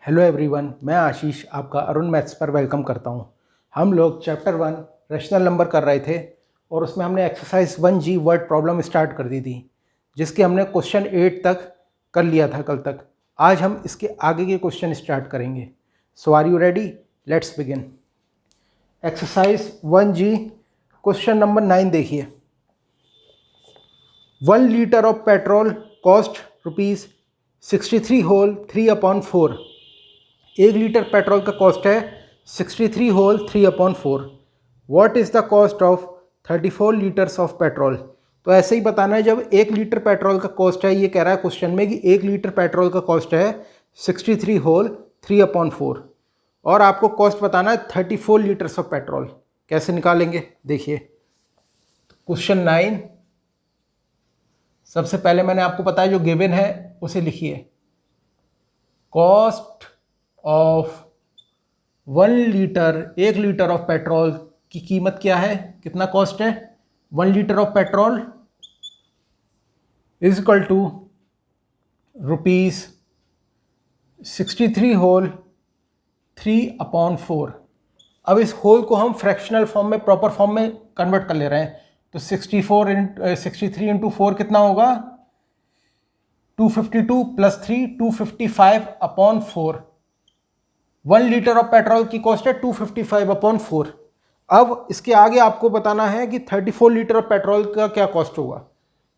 Hello everyone, मैं आशीष आपका Arun maths पर वेलकम करता हूं। हम लोग चैप्टर 1 रेशनल नंबर कर रहे थे और उसमें हमने exercise 1G word problem start कर दी थी, जिसके हमने क्वेश्चन 8 तक कर लिया था कल तक। आज हम इसके आगे के क्वेश्चन स्टार्ट करेंगे। So are you ready? Let's begin. Exercise 1G question number 9 देखिए। 1 litre of petrol cost ₹63 whole 3/4। 1 litre petrol का कॉस्ट है 63 whole 3/4। What is the cost of 34 litres of petrol. तो ऐसे ही बताना है, जब 1 लीटर पेट्रोल का कॉस्ट है, ये कह रहा है क्वेश्चन में कि 1 लीटर पेट्रोल का कॉस्ट है 63 होल 3/4 और आपको कॉस्ट बताना है 34 लीटर्स ऑफ पेट्रोल। कैसे निकालेंगे देखिए। क्वेश्चन 9 सबसे पहले मैंने आपको बताया जो गिवन है उसे लिखिए। Cost of 1 litre of petrol की कीमत क्या है, कितना कॉस्ट है। 1 litre of petrol is equal to ₹63 whole 3/4। अब इस होल को हम फ्रैक्शनल फॉर्म में, प्रॉपर फॉर्म में कन्वर्ट कर ले रहे हैं। तो 63 इंटू 4 कितना होगा, 252 प्लस 3 255/4। 1 लीटर ऑफ पेट्रोल की कॉस्ट है 255/4। अब इसके आगे आपको बताना है कि 34 लीटर ऑफ पेट्रोल का क्या कॉस्ट होगा।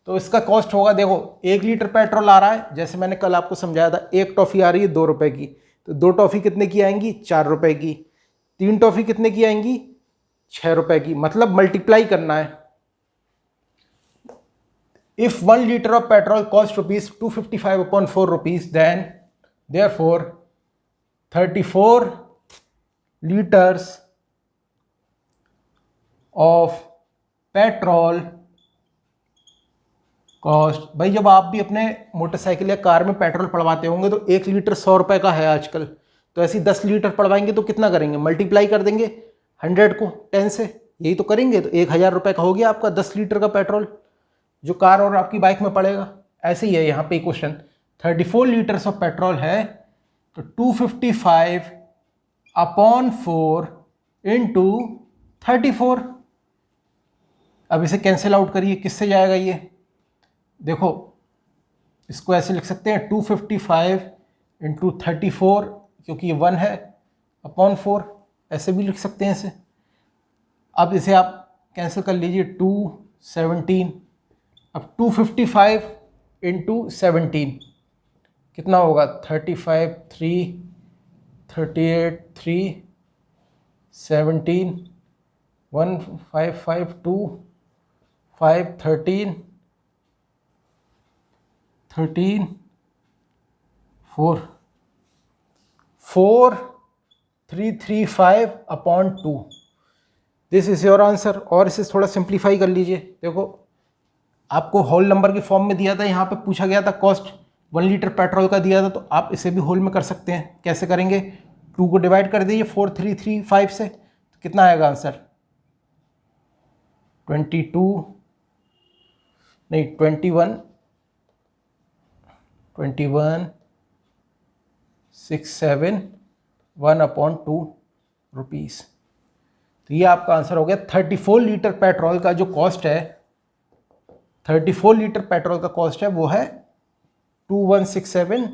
तो इसका कॉस्ट होगा, देखो 1 लीटर पेट्रोल आ रहा है, जैसे मैंने कल आपको समझाया था, एक टॉफ़ी आ रही है 2 रुपए की, तो 2 टॉफ़ी कितने की आएंगी, 4 रुपए की। 3 टॉफ़ी कितने की आएंगी, 6 रुपए की। मतलब मल्टीप्लाई करना है। If 1 litre of petrol cost ₹255/4, then therefore 34 liters of petrol cost. भाई जब आप भी अपने मोटरसाइकिल या कार में पेट्रोल पड़वाते होंगे तो 1 लीटर 100 रुपए का है आजकल। तो ऐसे 10 लीटर पड़वाएंगे तो कितना करेंगे, मल्टीप्लाई कर देंगे 100 को 10 से, यही तो करेंगे। तो 1000 रुपये का हो गया आपका 10 लीटर का पेट्रोल, जो कार और आपकी बाइक में पड़ेगा। ऐसे ही है यहाँ पे क्वेश्चन। 34 लीटर्स ऑफ पेट्रोल है तो 255/4 इंटू 34। अब इसे कैंसिल आउट करिए, किससे जाएगा ये, देखो इसको ऐसे लिख सकते हैं 255 इंटू 34, क्योंकि ये 1 है, /4, ऐसे भी लिख सकते हैं इसे। अब इसे आप कैंसिल कर लीजिए, 217। अब 255 इंटू 17 कितना होगा, 35 3 38 3 17 1552 5 13 13 4 4335/2। This is your answer. और इसे थोड़ा सिंप्लीफाई कर लीजिए। देखो आपको होल नंबर की फॉर्म में दिया था, यहाँ पे पूछा गया था कॉस्ट 1 लीटर पेट्रोल का दिया था, तो आप इसे भी होल में कर सकते हैं। कैसे करेंगे, 2 को डिवाइड कर दीजिए 4335 से, तो कितना आएगा आंसर, 21 671/2 रुपीज़। तो ये आपका आंसर हो गया। 34 लीटर पेट्रोल का जो कॉस्ट है, 34 लीटर पेट्रोल का कॉस्ट है वो है 2167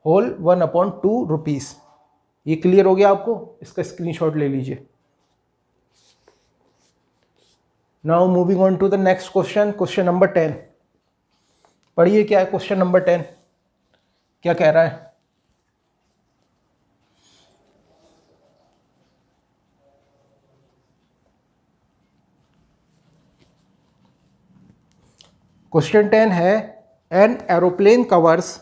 होल 1/2 रुपीज़। ये क्लियर हो गया आपको, इसका स्क्रीनशॉट ले लीजिए। Now moving on to the next question, question number 10। पढ़िए क्या है क्वेश्चन नंबर 10, क्या कह रहा है। क्वेश्चन 10 है, an aeroplane covers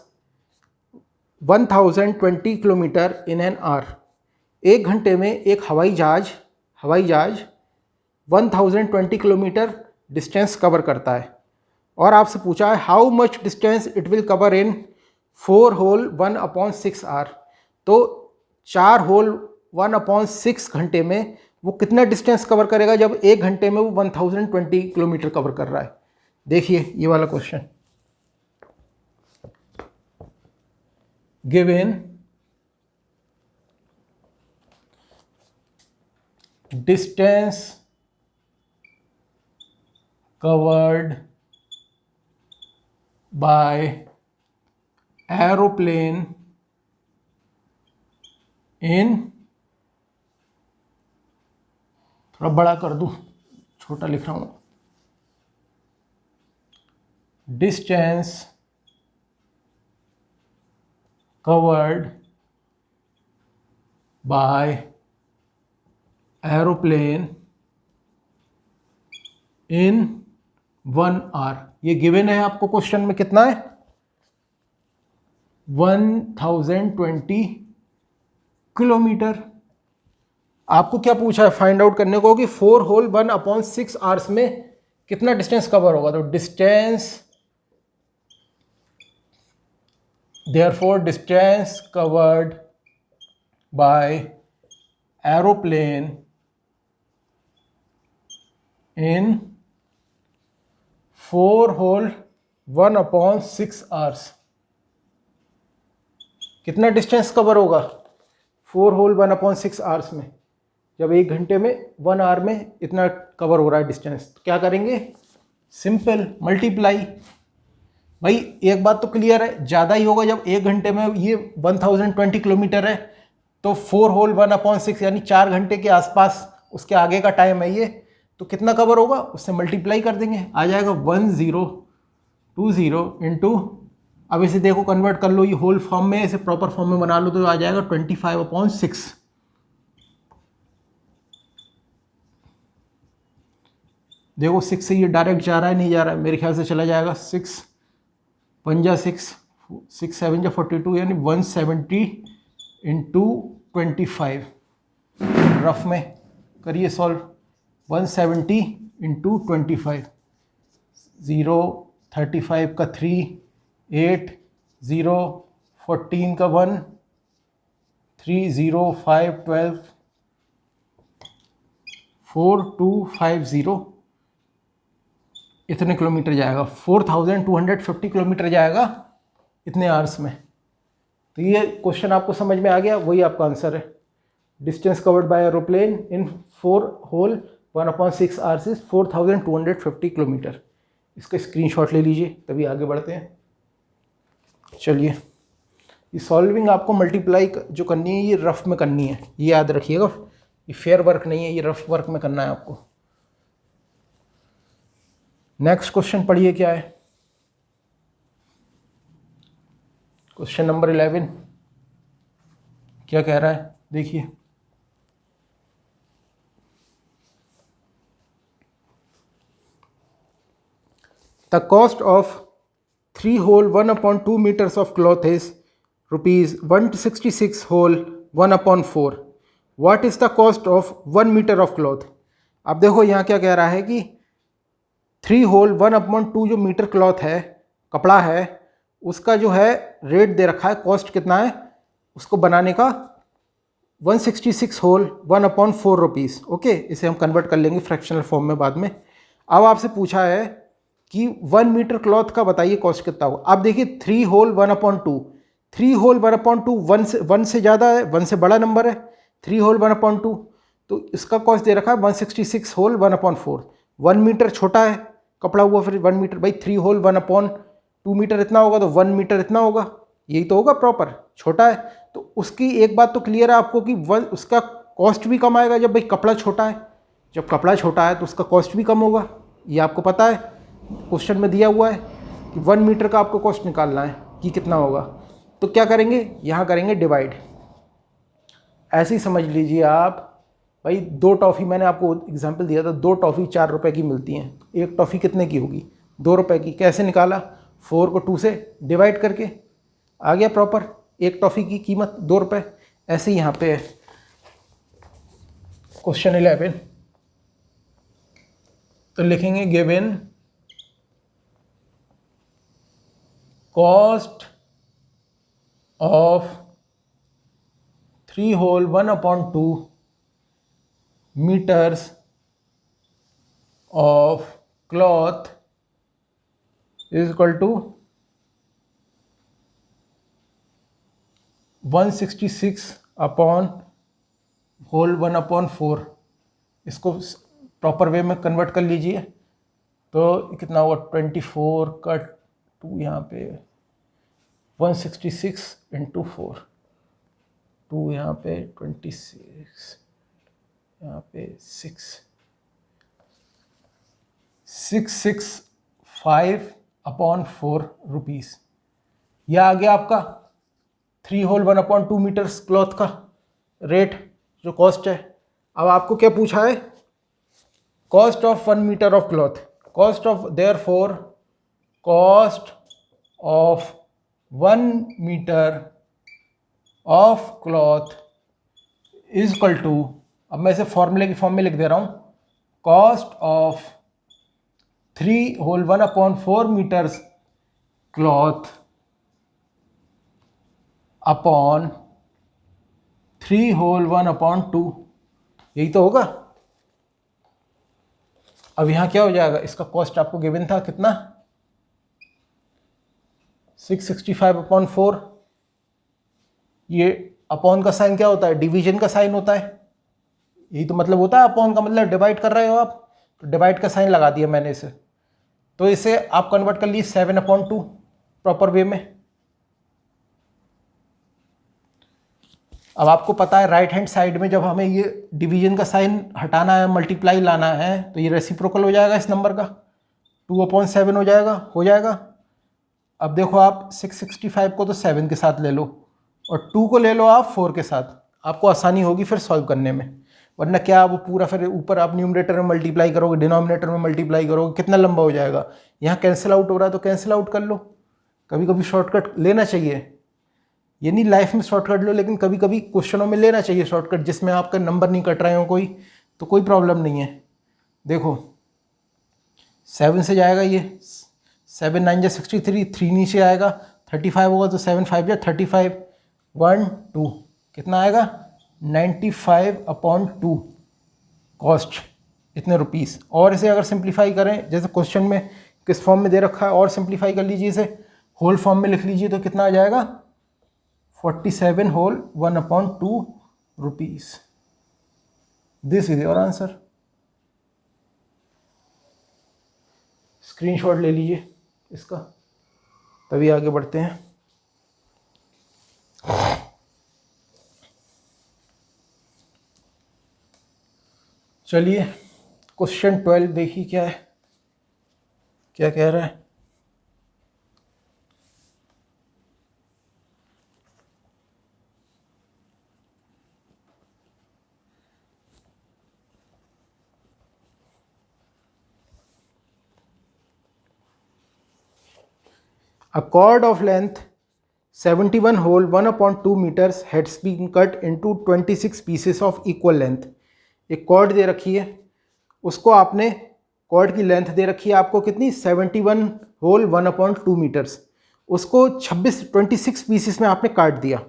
1020 kilometre in an hour. 1 घंटे में एक हवाई जहाज 1020 किलोमीटर डिस्टेंस कवर करता है। और आपसे पूछा है how much distance it will cover in 4 whole 1/6 hour. तो 4 होल 1/6 घंटे में वो कितना डिस्टेंस कवर करेगा, जब 1 घंटे में वो 1020 किलोमीटर कवर कर रहा है। देखिए ये वाला question, given distance covered by aeroplane in, थोड़ा बड़ा कर दूं, छोटा लिख रहा हूं, distance covered by aeroplane in 1 hour. ये गिवन है आपको क्वेश्चन में, कितना है 1020 किलोमीटर। आपको क्या पूछा है, फाइंड आउट करने को कि 4 होल 1/6 आवर्स में कितना डिस्टेंस कवर होगा। तो distance, therefore distance covered by aeroplane in 4 whole 1/6 hours, कितना डिस्टेंस कवर होगा 4 होल 1/6 आवर्स में। जब 1 घंटे में 1 आवर में इतना कवर हो रहा है डिस्टेंस, तो क्या करेंगे, सिंपल मल्टीप्लाई। भाई एक बात तो क्लियर है, ज़्यादा ही होगा। जब 1 घंटे में ये 1020 किलोमीटर है तो 4 होल 1/6 यानी 4 घंटे के आसपास उसके आगे का टाइम है ये, तो कितना कवर होगा उससे मल्टीप्लाई कर देंगे, आ जाएगा 1020 इंटू, अब इसे देखो कन्वर्ट कर लो, ये होल फॉर्म में, इसे प्रॉपर फॉर्म में बना लो तो आ जाएगा 25/6। देखो 6 से ये डायरेक्ट जा रहा है, नहीं जा रहा है, मेरे ख्याल से चला जाएगा 6 पंजा 6 6 7 जा 42 यानी 170 इंटू 25। रफ में करिए सॉल्व, 170 इंटू 25, 0 35 का 3 8 0 14 का 1 3 0 5 12 4 2 5 0, इतने किलोमीटर जाएगा, 4250 किलोमीटर जाएगा इतने आवर्स में। तो ये क्वेश्चन आपको समझ में आ गया, वही आपका आंसर है। Distance covered by aeroplane in 4 whole 1/6 hours is 4250 kilometre. इसका स्क्रीनशॉट ले लीजिए, तभी आगे बढ़ते हैं। चलिए, ये सॉल्विंग आपको मल्टीप्लाई जो करनी है ये रफ में करनी है, ये याद रखिएगा, ये फेयर वर्क नहीं है, ये रफ वर्क में करना है आपको। नेक्स्ट क्वेश्चन पढ़िए क्या है, क्वेश्चन नंबर 11 क्या कह रहा है, देखिए। The cost of 3 whole 1/2 meters of cloth is rupees 166 whole 1/4. What is the cost of 1 meter of cloth? अब देखो यहाँ क्या कह रहा है कि 3 होल 1/2 जो मीटर क्लॉथ है, कपड़ा है, उसका जो है रेट दे रखा है, कॉस्ट कितना है उसको बनाने का, 166 होल 1/4 रुपीज़। ओके, इसे हम कन्वर्ट कर लेंगे फ्रैक्शनल फॉर्म में बाद में। अब आपसे पूछा है कि 1 मीटर क्लॉथ का बताइए कॉस्ट कितना होगा। अब देखिए 3 होल 1/2, 3 होल 1/2 1 से ज़्यादा है, 1 से बड़ा नंबर है, 3 होल 1/2, तो इसका कॉस्ट दे रखा है 166 होल 1/4। 1 मीटर छोटा है कपड़ा हुआ, फिर 1 मीटर, भाई 3 होल 1/2 मीटर इतना होगा तो 1 मीटर इतना होगा, यही तो होगा प्रॉपर, छोटा है। तो उसकी एक बात तो क्लियर है आपको कि उसका कॉस्ट भी कम आएगा जब भाई कपड़ा छोटा है, जब कपड़ा छोटा है तो उसका कॉस्ट भी कम होगा, ये आपको पता है, क्वेश्चन में दिया हुआ है कि 1 मीटर का आपको कॉस्ट निकालना है कि कितना होगा। तो क्या करेंगे, यहाँ करेंगे डिवाइड। ऐसे ही समझ लीजिए आप, भाई 2 टॉफ़ी, मैंने आपको एग्जांपल दिया था, 2 टॉफ़ी 4 रुपए की मिलती हैं, एक टॉफ़ी कितने की होगी 2 रुपए की। कैसे निकाला, 4 को 2 से डिवाइड करके, आ गया प्रॉपर, एक टॉफ़ी की कीमत 2 रुपये। ऐसे ही यहाँ पे क्वेश्चन 11 तो लिखेंगे given cost of 3 whole 1/2 meters of cloth is equal to 166 upon whole 1/4 इसको प्रॉपर वे में कन्वर्ट कर लीजिए तो कितना होगा, 24 का 2 यहाँ पे 166 इंटू 4, 2 यहाँ पे 26, यहाँ पे 665/4 रुपीज़। यह आ गया आपका 3 होल 1/2 मीटर्स क्लॉथ का रेट जो कॉस्ट है। अब आपको क्या पूछा है, cost of 1 metre of cloth, cost of therefore cost of 1 metre of cloth is equal to, अब मैं इसे फॉर्मूले की फॉर्म में लिख दे रहा हूँ, cost of 3 whole 1/4 metres cloth upon 3 whole 1/2, यही तो होगा। अब यहाँ क्या हो जाएगा, इसका कॉस्ट आपको गिवन था कितना, 665/4। ये अपॉन का साइन क्या होता है, डिवीजन का साइन होता है, यही तो मतलब होता है अपॉन का, मतलब डिवाइड कर रहे हो आप, तो डिवाइड का साइन लगा दिया मैंने इसे, तो इसे आप कन्वर्ट कर लीजिए 7/2 प्रॉपर वे में। अब आपको पता है राइट हैंड साइड में जब हमें ये डिवीजन का साइन हटाना है, मल्टीप्लाई लाना है, तो ये रेसिप्रोकल हो जाएगा इस नंबर का, 2/7 हो जाएगा। अब देखो आप 665 को तो 7 के साथ ले लो और 2 को ले लो आप 4 के साथ, आपको आसानी होगी फिर सॉल्व करने में। वरना क्या वो पूरा फिर ऊपर आप न्यूमरेटर में मल्टीप्लाई करोगे, डिनोमिनेटर में मल्टीप्लाई करोगे, कितना लंबा हो जाएगा। यहाँ कैंसिल आउट हो रहा है तो कैंसिल आउट कर लो, कभी कभी शॉर्टकट लेना चाहिए। ये नहीं लाइफ में शॉर्टकट लो, लेकिन कभी कभी क्वेश्चनों में लेना चाहिए शॉर्टकट, जिसमें आपका नंबर नहीं कट रहे हो कोई, तो कोई प्रॉब्लम नहीं है। देखो 7 से जाएगा ये, 7 9 जा 63, 3 नीचे आएगा, 35 होगा तो 7 5 जा 35, 1 2 कितना आएगा 95/2 कॉस्ट, इतने रुपीस। और इसे अगर सिंप्लीफाई करें, जैसे क्वेश्चन में किस फॉर्म में दे रखा है, और सिंप्लीफाई कर लीजिए इसे, होल फॉर्म में लिख लीजिए तो कितना आ जाएगा 47 whole 1/2 rupees. This is your answer. Screenshot ले लीजिए इसका, तभी आगे बढ़ते हैं। चलिए क्वेश्चन 12 देखिए क्या है, क्या कह रहा है। A cord of length 71 whole 1/2 meters has been cut into 26 pieces of equal length। एक कॉर्ड दे रखी है, उसको आपने, कॉर्ड की लेंथ दे रखी है आपको कितनी 71 होल 1/2 मीटर्स, उसको 26 पीसेस में आपने काट दिया।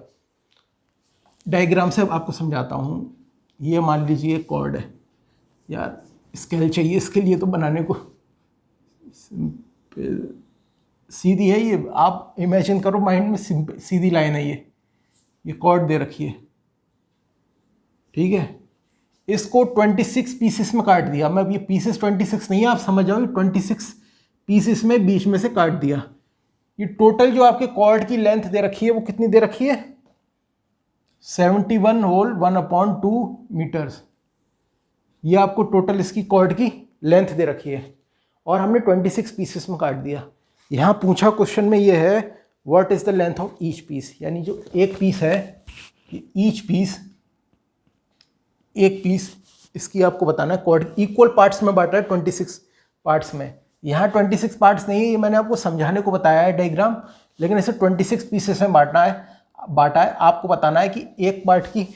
डायग्राम से अब आपको समझाता हूँ। ये मान लीजिए कॉर्ड है, यार स्केल चाहिए इसके लिए तो बनाने को, सीधी है ये, आप इमेजिन करो माइंड में, सीधी लाइन है ये कॉर्ड दे रखी है, ठीक है। इसको 26 पीसेस में काट दिया मैं, अब ये पीसेस 26 नहीं है, आप समझ जाओ 26 पीसेस में बीच में से काट दिया। ये टोटल जो आपके कॉर्ड की लेंथ दे रखी है वो कितनी दे रखी है 71 होल 1/2 मीटर्स। ये आपको टोटल इसकी कॉर्ड की लेंथ दे रखी है और हमने 26 पीसेस में काट दिया। यहाँ पूछा क्वेश्चन में ये है what is the length of each piece, यानी जो एक पीस है, ईच पीस, एक पीस, इसकी आपको बताना है कॉर्ड इक्वल पार्ट्स में बांटा है 26 पार्ट्स में। यहाँ 26 पार्ट्स नहीं है, ये मैंने आपको समझाने को बताया है डायग्राम, लेकिन इसे 26 पीसेस में बांटा है। आपको बताना है कि एक पार्ट की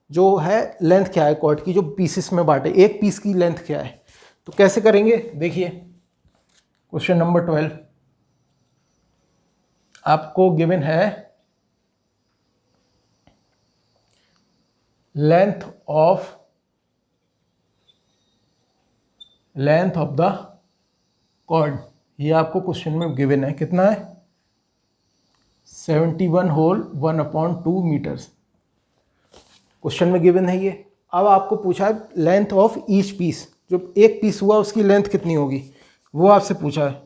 जो है लेंथ क्या है, कॉर्ड की जो पीसेस में बांटे, एक पीस की लेंथ क्या है। तो कैसे करेंगे देखिए, क्वेश्चन नंबर 12 आपको गिवन है लेंथ ऑफ द कॉर्ड, ये आपको क्वेश्चन में गिवन है, कितना है 71 होल 1/2 मीटर्स। क्वेश्चन में गिवन है ये। अब आपको पूछा है लेंथ ऑफ ईच पीस, जो एक पीस हुआ उसकी लेंथ कितनी होगी वो आपसे पूछा है।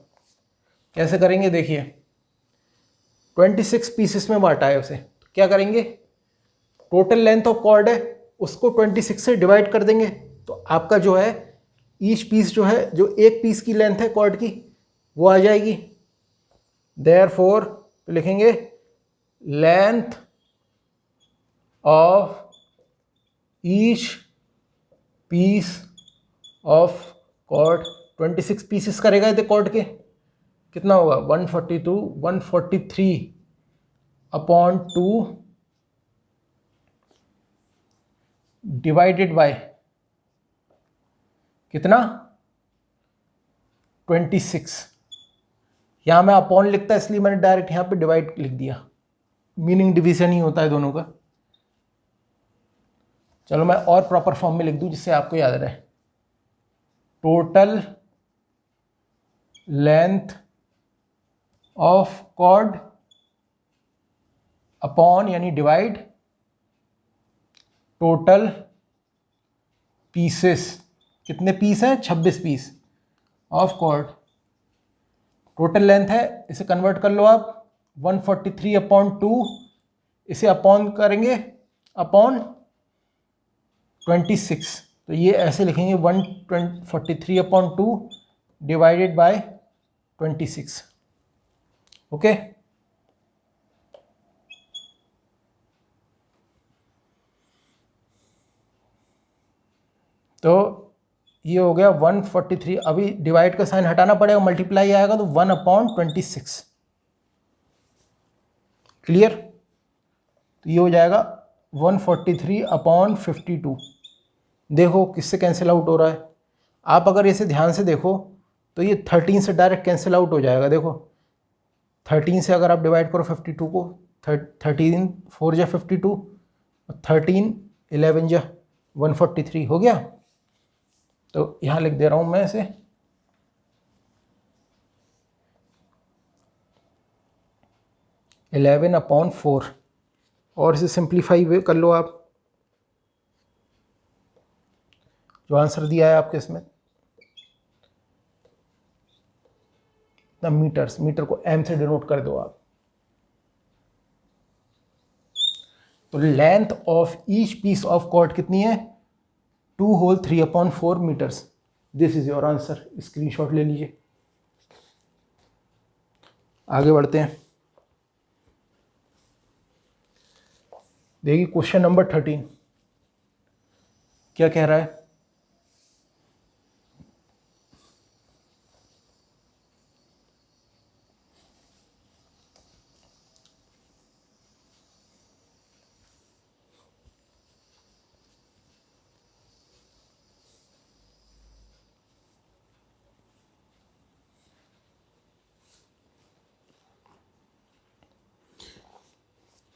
कैसे करेंगे देखिए, 26 पीसेस में बांटा है उसे, तो क्या करेंगे, टोटल लेंथ ऑफ कॉर्ड है उसको 26 से डिवाइड कर देंगे, तो आपका जो है ईच पीस जो है, जो एक पीस की लेंथ है कॉर्ड की वो आ जाएगी। देयरफॉर तो लिखेंगे length of each piece of cord, 26 pieces करेगा ये कॉर्ड के, कितना होगा 142 143 अपॉन 2 डिवाइडेड बाय कितना 26। यहां मैं अपॉन लिखता इसलिए मैंने डायरेक्ट यहां पे डिवाइड लिख दिया, मीनिंग डिवीजन ही होता है दोनों का। चलो मैं और प्रॉपर फॉर्म में लिख दूं जिससे आपको याद रहे, total length of cord upon यानी डिवाइड टोटल पीसेस, कितने पीस हैं 26 piece of cord, total length है, इसे कन्वर्ट कर लो आप 143 अपॉन 2, इसे अपॉन करेंगे अपॉन 26, तो ये ऐसे लिखेंगे 143 अपॉन 2 डिवाइडेड बाय 26। ओके, तो ये हो गया 143, अभी डिवाइड का साइन हटाना पड़ेगा, मल्टीप्लाई आएगा तो 1 अपॉन 26, क्लियर। तो ये हो जाएगा 143 अपॉन 52, देखो किससे कैंसिल आउट हो रहा है, आप अगर इसे ध्यान से देखो तो ये 13 से डायरेक्ट कैंसिल आउट हो जाएगा। देखो 13 से अगर आप डिवाइड करो 52 को, 13 4 जा 52, 13 11 जा 143 हो गया। तो यहाँ लिख दे रहा हूँ मैं इसे, इलेवन अपॉन 4, और इसे सिंप्लीफाई कर लो आप, जो आंसर दिया है आपके इसमें ना, मीटर्स, मीटर को एम से डिनोट कर दो आप। तो length of each piece of cord कितनी है 2 whole 3 upon 4 metres. This is your answer, screenshot ले लीजिए। आगे बढ़ते हैं, देखिए क्वेश्चन नंबर 13 क्या कह रहा है,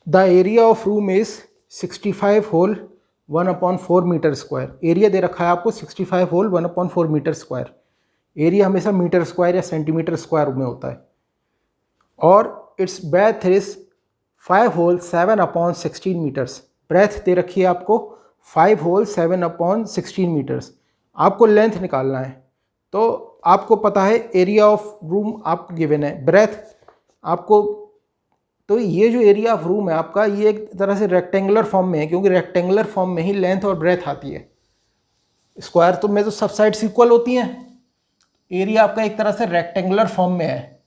the area of room is 65 whole 1 upon 4 metre square. Area दे रखा है आपको 65 whole 1 upon 4 metre square. Area हमेशा मीटर स्क्वायर या सेंटीमीटर स्क्वायर में होता है। और it's breadth is 5 whole 7 upon 16 metres. Breadth दे रखी है आपको 5 होल 7 अपॉन 16 मीटर्स। आपको लेंथ निकालना है, तो आपको पता है एरिया ऑफ रूम आपको गिवन है, ब्रेथ आपको, तो ये जो एरिया ऑफ रूम है आपका, ये एक तरह से रेक्टेंगुलर फॉर्म में है, क्योंकि रेक्टेंगुलर फॉर्म में ही लेंथ और ब्रेथ आती है। स्क्वायर तो में तो सब साइड्स इक्वल होती हैं, एरिया आपका एक तरह से रेक्टेंगुलर फॉर्म में है।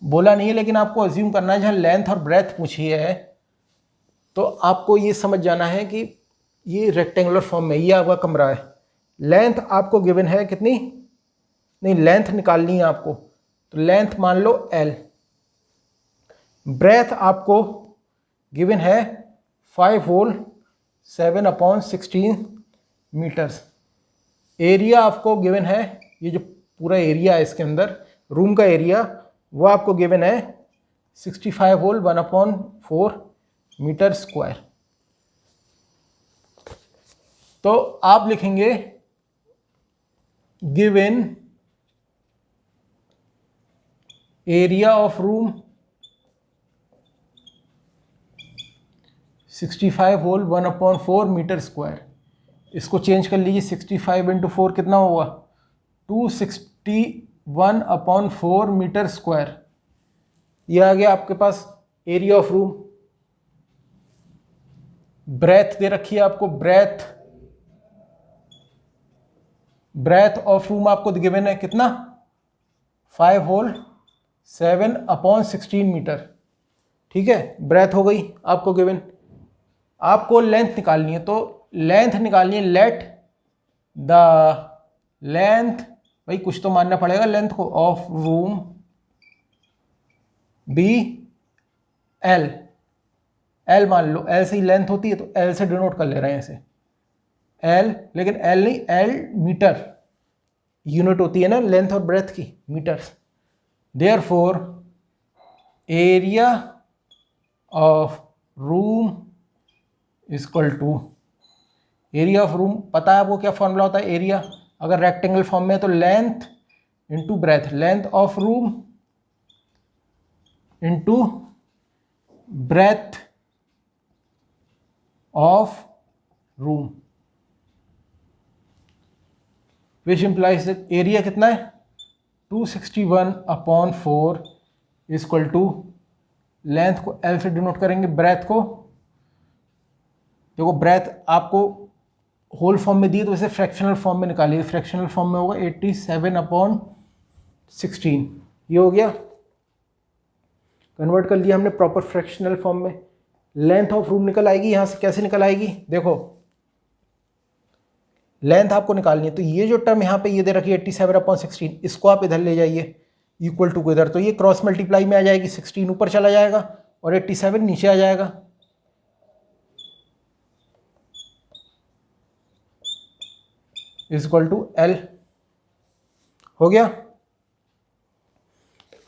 बोला नहीं है लेकिन आपको अज्यूम करना है, जहाँ लेंथ और ब्रेथ पूछी है तो आपको ये समझ जाना है कि ये रेक्टेंगुलर फॉर्म में, ये आपका कमरा है। लेंथ आपको गिवन है कितनी, नहीं लेंथ निकालनी है आपको, तो लेंथ मान लो L। ब्रेथ आपको गिवन है 5 होल 7 अपॉन 16 मीटर्स। एरिया आपको गिवन है, ये जो पूरा एरिया है इसके अंदर रूम का एरिया, वो आपको गिवन है 65 होल 1 अपॉन 4 मीटर स्क्वायर। तो आप लिखेंगे given area of room 65 whole 1/4 metre square. इसको चेंज कर लीजिए, 65 इंटू 4 कितना होगा, 261/4 मीटर स्क्वायर। ये आ गया आपके पास एरिया ऑफ रूम। ब्रेथ दे रखी है आपको, ब्रेथ ऑफ रूम आपको गिवन है कितना, 5 होल 7/16 मीटर। ठीक है, ब्रेथ हो गई आपको गिवन। आपको लेंथ निकालनी है, तो लेंथ निकालनी है, लेट द लेंथ, भाई कुछ तो मानना पड़ेगा लेंथ को, of room be L. L मान लो, एल से ही लेंथ होती है तो एल से डिनोट कर ले रहे हैं ऐसे, एल, लेकिन एल नहीं, एल मीटर, यूनिट होती है ना लेंथ और ब्रेथ की, metres. Therefore area of room equal to, area of room पता है आपको क्या फॉर्मूला होता है एरिया, अगर रेक्टेंगल फॉर्म में है तो length into breadth, length of room into breadth of room, which implies area कितना है 261/4 इक्वल टू, लेंथ को एल से डिनोट करेंगे, ब्रेथ को, देखो ब्रेथ आपको होल फॉर्म में दिए तो वैसे फ्रैक्शनल फॉर्म में निकालिए, फ्रैक्शनल फॉर्म में होगा 87/16, ये हो गया, कन्वर्ट कर लिया हमने प्रॉपर फ्रैक्शनल फॉर्म में। लेंथ ऑफ रूम निकल आएगी, यहां से कैसे निकल आएगी, देखो लेंथ आपको निकालनी है, तो ये जो टर्म यहाँ पे ये दे रखी है 87/16, इसको आप इधर ले जाइए इक्वल टू को इधर, तो ये क्रॉस मल्टीप्लाई में आ जाएगी, 16 ऊपर चला जाएगा और 87 नीचे आ जाएगा। इक्वल टू एल, हो गया।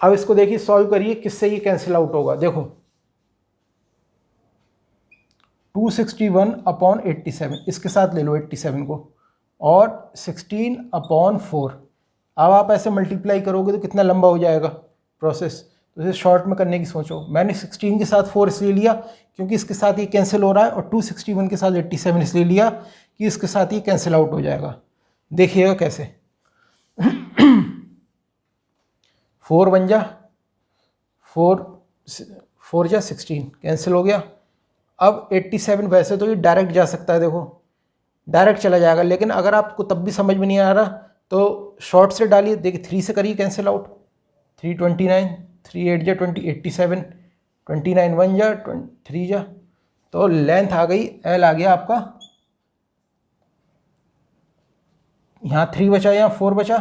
अब इसको देखिए सॉल्व करिए, किससे ये कैंसिल आउट होगा, देखो 261/87, इसके साथ ले लो 87 को, और 16/4, अब आप ऐसे मल्टीप्लाई करोगे तो कितना लंबा हो जाएगा प्रोसेस, तो इसे शॉर्ट में करने की सोचो। मैंने 16 के साथ 4 इसलिए लिया क्योंकि इसके साथ ये कैंसिल हो रहा है, और 261 के साथ 87 इसलिए लिया कि इसके साथ ये कैंसिल आउट हो जाएगा। देखिएगा कैसे, 4 बन जा 4 जा 16 कैंसिल हो गया। अब 87 वैसे तो ये डायरेक्ट जा सकता है, देखो डायरेक्ट चला जाएगा, लेकिन अगर आपको तब भी समझ में नहीं आ रहा तो शॉर्ट से डालिए, देखिए 3 से करिए कैंसिल आउट, 329, 3 8 जा 20, 87, 29 1 जा 3 जा, तो लेंथ आ गई, एल आ गया आपका, यहाँ 3 बचा, यहाँ 4 बचा,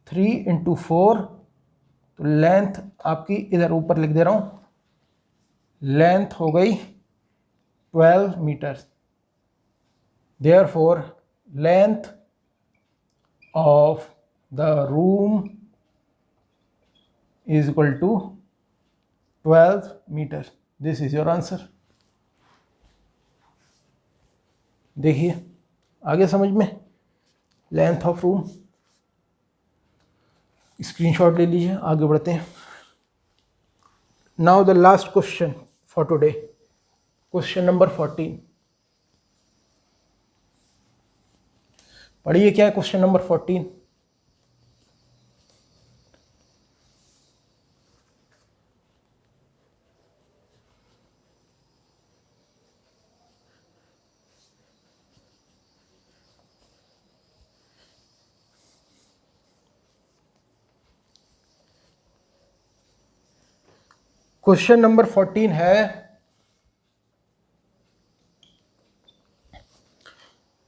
3 इंटू 4, तो लेंथ आपकी इधर ऊपर लिख दे रहा हूँ, लेंथ हो गई 12 metre. Therefore, length of the room is equal to 12 meters. This is your answer. देखिए आगे समझ में, लेंथ ऑफ रूम, स्क्रीनशॉट ले लीजिए, आगे बढ़ते हैं। Now the last question for today, question number 14। पढ़िए क्या है क्वेश्चन नंबर 14। क्वेश्चन नंबर 14 है,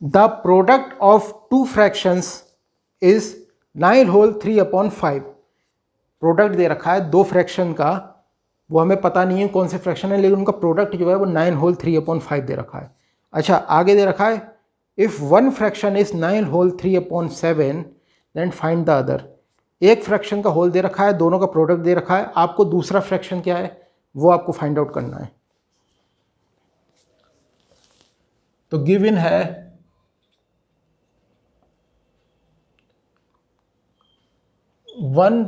the product of two fractions is 9 whole 3/5। Product दे रखा है दो फ्रैक्शन का, वो हमें पता नहीं है कौन से फ्रैक्शन है, लेकिन उनका प्रोडक्ट जो है वो 9 होल 3/5 दे रखा है। अच्छा आगे दे रखा है, if one fraction is 9 whole 3/7 then find the other. एक फ्रैक्शन का होल दे रखा है, दोनों का प्रोडक्ट दे रखा है, आपको दूसरा फ्रैक्शन क्या है वो आपको फाइंड आउट करना है। तो गिवन है one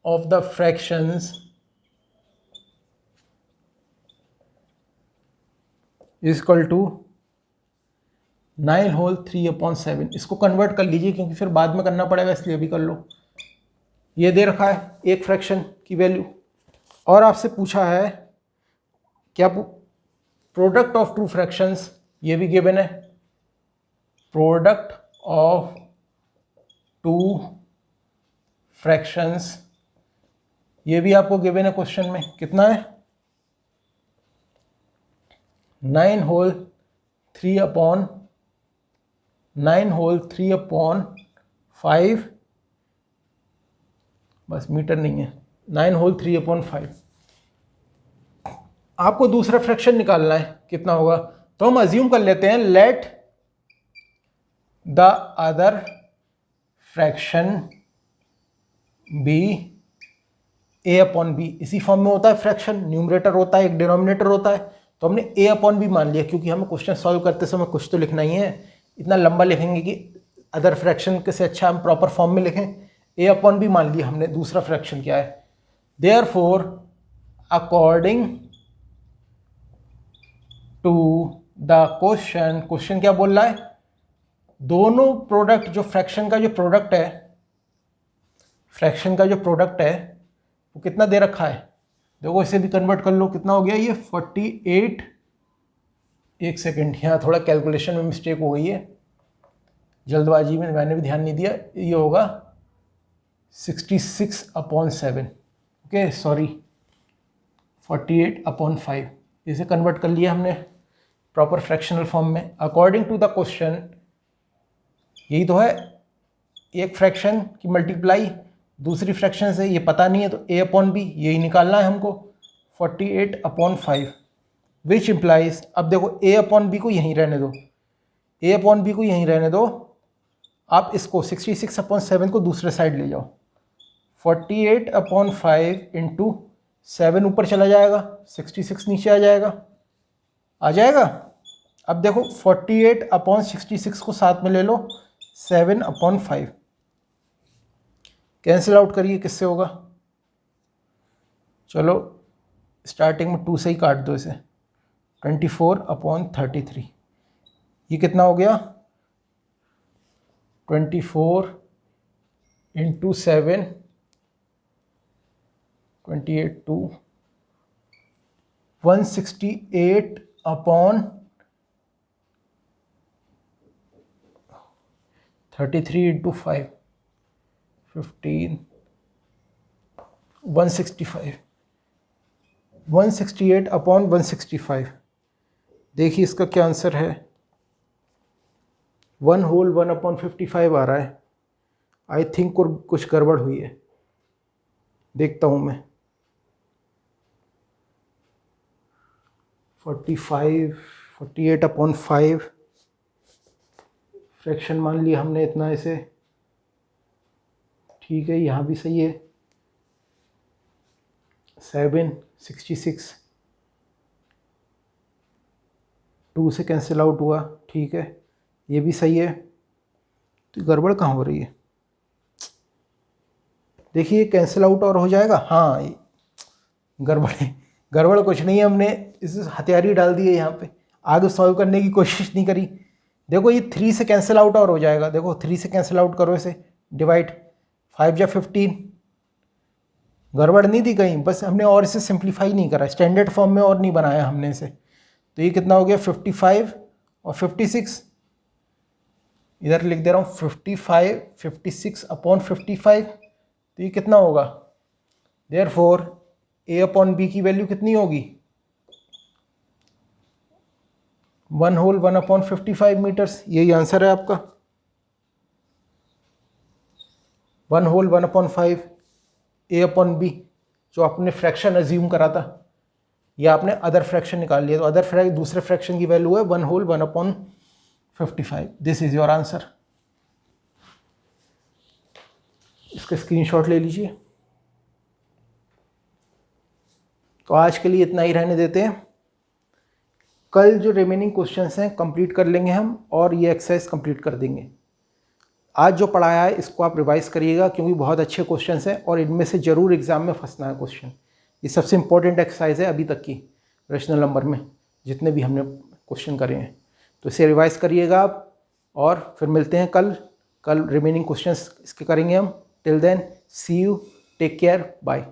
of the fractions is equal to 9 whole 3/7। इसको कन्वर्ट कर लीजिए क्योंकि फिर बाद में करना पड़ेगा, इसलिए अभी कर लो। ये दे रखा है एक फ्रैक्शन की वैल्यू, और आपसे पूछा है क्या प्रोडक्ट ऑफ टू फ्रैक्शंस, ये भी गिवन है। प्रोडक्ट ऑफ टू फ्रैक्शंस ये भी आपको गिवन है क्वेश्चन में। कितना है? 9 होल 3/5, बस मीटर नहीं है, 9 होल 3/5। आपको दूसरा फ्रैक्शन निकालना है, कितना होगा? तो हम अज्यूम कर लेते हैं let the other fraction be a/b। इसी फॉर्म में होता है फ्रैक्शन, न्यूमरेटर होता है, एक डिनोमिनेटर होता है, तो हमने a/b मान लिया क्योंकि हमें क्वेश्चन सॉल्व करते समय कुछ तो लिखना ही है। इतना लंबा लिखेंगे कि अदर फ्रैक्शन के से अच्छा हम प्रॉपर फॉर्म में लिखें। a/b मान लिया हमने। दूसरा फ्रैक्शन क्या है? Therefore according to the question क्या बोल रहा है? दोनों प्रोडक्ट, जो फ्रैक्शन का जो प्रोडक्ट है वो कितना दे रखा है? देखो इसे भी कन्वर्ट कर लो, कितना हो गया ये? 48। एक सेकेंड, यहाँ थोड़ा कैलकुलेशन में मिस्टेक हो गई है, जल्दबाजी में मैंने भी ध्यान नहीं दिया। ये होगा 66/7। Okay sorry, 48/5। इसे कन्वर्ट कर लिया हमने प्रॉपर फ्रैक्शनल फॉर्म में। अकॉर्डिंग टू द क्वेश्चन, यही तो है, एक फ्रैक्शन की मल्टीप्लाई दूसरी फ्रैक्शन से, ये पता नहीं है तो a/b यही निकालना है हमको, 48/5, विच इम्प्लाइज। अब देखो a/b को यहीं रहने दो, आप इसको 66/7 को दूसरे साइड ले जाओ। 48/5 इंटू 7 ऊपर चला जाएगा, 66 नीचे आ जाएगा। अब देखो 48/66 को साथ में ले लो, 7/5 कैंसिल आउट करिए, किससे होगा? चलो स्टार्टिंग में 2 से ही काट दो इसे। 24/33, ये कितना हो गया? 24 इंटू 7, 28 टू 168/33 इंटू 5, 15, 165, 168/165। देखिए इसका क्या आंसर है? 1 होल 1/55 आ रहा है। आई थिंक कुछ गड़बड़ हुई है, देखता हूँ मैं। 48/5 फ्रैक्शन मान लिया हमने इतना, इसे ठीक है, यहाँ भी सही है। 766, 2 से कैंसिल आउट हुआ, ठीक है, ये भी सही है। तो गड़बड़ कहाँ हो रही है? देखिए कैंसिल आउट और हो जाएगा। हाँ, गड़बड़ कुछ नहीं है, हमने इस हथियारी डाल दी है यहाँ पे, आगे सॉल्व करने की कोशिश नहीं करी। देखो ये 3 से कैंसिल आउट और हो जाएगा। देखो 3 से कैंसिल आउट करो, इसे डिवाइड, 5 या 15। गड़बड़ नहीं थी कहीं, बस हमने और इसे सिंप्लीफाई नहीं करा, स्टैंडर्ड फॉर्म में और नहीं बनाया हमने इसे। तो ये कितना हो गया? 55 और 56, इधर लिख दे रहा हूँ 55, 56/55। तो ये कितना होगा? देयरफॉर a/b की वैल्यू कितनी होगी? 1 होल 1/55 मीटर्स। यही आंसर है आपका, 1 होल 1/5 a/b, जो आपने फ्रैक्शन अज्यूम करा था, या आपने अदर फ्रैक्शन निकाल लिया। तो दूसरे फ्रैक्शन की वैल्यू है 1 whole 1/55। This is your answer. इसका स्क्रीनशॉट ले लीजिए। तो आज के लिए इतना ही रहने देते हैं। कल जो रिमेनिंग क्वेश्चंस हैं कंप्लीट कर लेंगे हम, और ये एक्सरसाइज कंप्लीट कर देंगे। आज जो पढ़ाया है इसको आप रिवाइज करिएगा, क्योंकि बहुत अच्छे क्वेश्चंस हैं और इनमें से ज़रूर एग्जाम में फंसना है क्वेश्चन। ये सबसे इंपॉर्टेंट एक्सरसाइज है अभी तक की रेशनल नंबर में, जितने भी हमने क्वेश्चन करे हैं। तो इसे रिवाइज करिएगा आप और फिर मिलते हैं कल रिमेनिंग क्वेश्चंस इसके करेंगे हम। Till then see you, take care, bye.